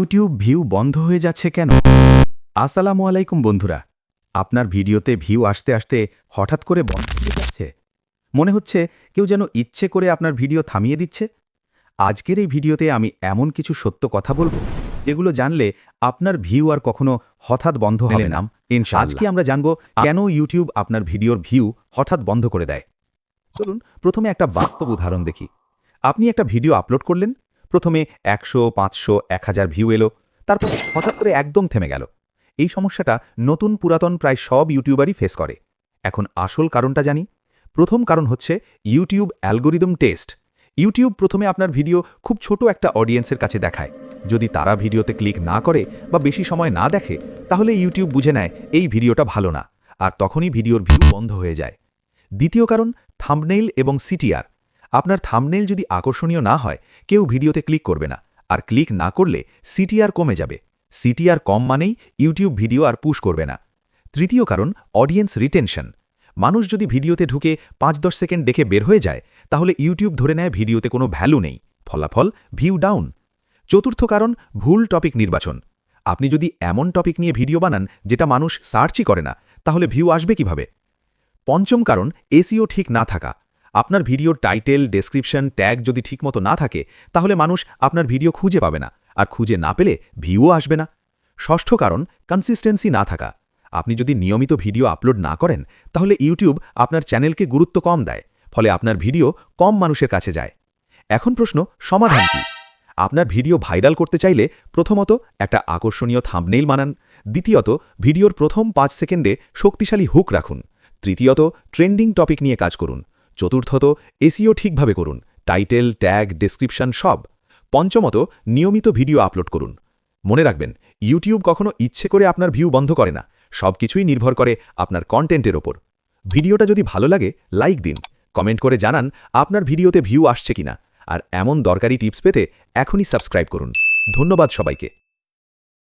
YouTube view বন্ধ হয়ে যাচ্ছে কেন? আসসালামু আলাইকুম বন্ধুরা। আপনার ভিডিওতে ভিউ আসতে আসতে হঠাৎ করে বন্ধ হয়ে যাচ্ছে। মনে হচ্ছে কেউ যেন ইচ্ছে করে আপনার ভিডিও থামিয়ে দিচ্ছে। আজকের এই ভিডিওতে আমি এমন কিছু সত্য কথা বলবো যেগুলো জানলে আপনার ভিউ আর কখনো হঠাৎ বন্ধ হবে না। আজকে আমরা জানব কেন ইউটিউব আপনার ভিডিওর ভিউ হঠাৎ বন্ধ করে দেয়। চলুন প্রথমে একটা বাস্তব উদাহরণ দেখি। আপনি একটা ভিডিও আপলোড করলেন, প্রথমে 100, 500, 1000 ভিউ এলো, তারপর হঠাৎ করে একদম থেমে গেল। এই সমস্যাটা নতুন পুরাতন প্রায় সব ইউটিউবারই ফেস করে। এখন আসল কারণটা জানি। প্রথম কারণ হচ্ছে ইউটিউব অ্যালগোরিদম টেস্ট। ইউটিউব প্রথমে আপনার ভিডিও খুব ছোট একটা অডিয়েন্সের কাছে দেখায়। যদি তারা ভিডিওতে ক্লিক না করে বা বেশি সময় না দেখে, তাহলে ইউটিউব বুঝে নেয় এই ভিডিওটা ভালো না, আর তখনই ভিডিওর ভিউ বন্ধ হয়ে যায়। দ্বিতীয় কারণ থাম্বনেইল এবং সিটিআর। আপনার থাম্বনেইল যদি আকর্ষণীয় না হয়, কেউ ভিডিওতে ক্লিক করবে না, আর ক্লিক না করলে সিটিআর কমে যাবে। সিটিআর কম মানেই ইউটিউব ভিডিও আর পুশ করবে না। তৃতীয় কারণ অডিয়েন্স রিটেনশন। মানুষ যদি ভিডিওতে ঢুকে 5-10 সেকেন্ড দেখে বের হয়ে যায়, তাহলে ইউটিউব ধরে নেয় ভিডিওতে কোনো ভ্যালু নেই, ফলাফল ভিউ ডাউন। চতুর্থ কারণ ভুল টপিক নির্বাচন। আপনি যদি এমন টপিক নিয়ে ভিডিও বানান যেটা মানুষ সার্চই করে না, তাহলে ভিউ আসবে কিভাবে? পঞ্চম কারণ এসইও ঠিক না থাকা। আপনার ভিডিওর টাইটেল, ডেসক্রিপশন, ট্যাগ যদি ঠিকমতো না থাকে, তাহলে মানুষ আপনার ভিডিও খুঁজে পাবে না, আর খুঁজে না পেলে ভিউও আসবে না। ষষ্ঠ কারণ কনসিস্টেন্সি না থাকা। আপনি যদি নিয়মিত ভিডিও আপলোড না করেন, তাহলে ইউটিউব আপনার চ্যানেলকে গুরুত্ব কম দেয়, ফলে আপনার ভিডিও কম মানুষের কাছে যায়। এখন প্রশ্ন, সমাধান কি? আপনার ভিডিও ভাইরাল করতে চাইলে প্রথমত একটা আকর্ষণীয় থাম্বনেইল বানান। দ্বিতীয়ত ভিডিওর প্রথম 5 সেকেন্ডে শক্তিশালী হুক রাখুন। তৃতীয়ত ট্রেন্ডিং টপিক নিয়ে কাজ করুন। চতুর্থত এসইও ঠিকভাবে করুন, টাইটেল, ট্যাগ, ডেসক্রিপশন সব। পঞ্চমত নিয়মিত ভিডিও আপলোড করুন। মনে রাখবেন, ইউটিউব কখনো ইচ্ছে করে আপনার ভিউ বন্ধ করে না, সব কিছুই নির্ভর করে আপনার কন্টেন্টের ওপর। ভিডিওটা যদি ভালো লাগে লাইক দিন, কমেন্ট করে জানান আপনার ভিডিওতে ভিউ আসছে কিনা, আর এমন দরকারি টিপস পেতে এখনই সাবস্ক্রাইব করুন। ধন্যবাদ সবাইকে।